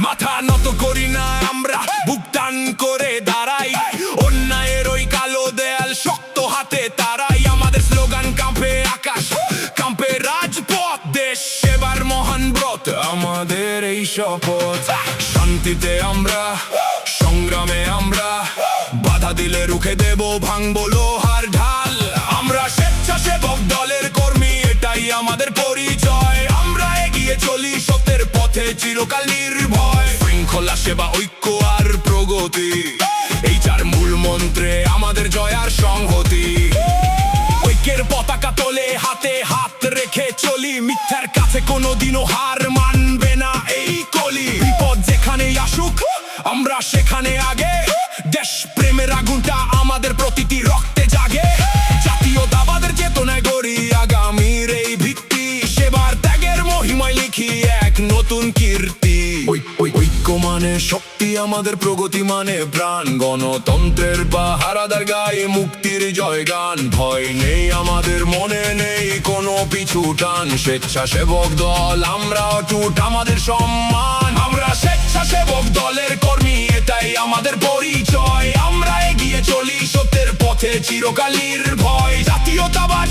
মাথা নত করি না আমরা, বুক টান করে দাঁড়াই, অন্যায়ের ওই কালো দেয়াল শক্ত হাতে তারাই। আমাদের স্লোগান কাঁপে আকাশ, কাঁপে রাজপথ, দেশ সেবার মহান ব্রত আমাদের এই শপথ। শান্তিতে আমরা, সংগ্রামে আমরা, বাধা দিলে রুখে দেব, ভাঙবো লোহার ঢাল। আমরা স্বেচ্ছাসেবক দলের কর্মী, এটাই আমাদের পরিচয়। আমরা এগিয়ে চলি সত্যের পথে, চিরকাল নির্ভয়। শৃঙ্খলা, সেবা, ঐক্য আর প্রগতি, এই চার মূল মন্ত্রে আমাদের জয় আর সংহতি। ঐক্যের পতাকা তোলে হাতে হাত রেখে চলি, মিথ্যার কাছে কোনোদিনও হার মানবে না এই কলি। বিপদ যেখানেই আসুক আমরা সেখানে আগে, দেশ প্রেমের আগুনটা আমাদের প্রতিটি রক্তে জাগে। জাতীয়তাবাদের চেতনায় গড়ি আগামীর এই ভিত্তি, সেবার ত্যাগের মহিমায় লিখি এক নতুন কীর্তি। ঐক্য মানে শক্তি, আমাদের প্রগতি মানে প্রাণ, গণতন্ত্রের পাহারাদার গায়ে মুক্তির জয়গান। ভয় নেই আমাদের মনে, নেই কোনো পিছু টান, স্বেচ্ছাসেবক দল আমরা অটুট, আমাদের সম্মান। আমরা স্বেচ্ছাসেবক দলের কর্মী, এটাই আমাদের পরিচয়। আমরা এগিয়ে চলি সত্যের পথে, চিরকাল নির্ভয়। জাতীয়তাবাদ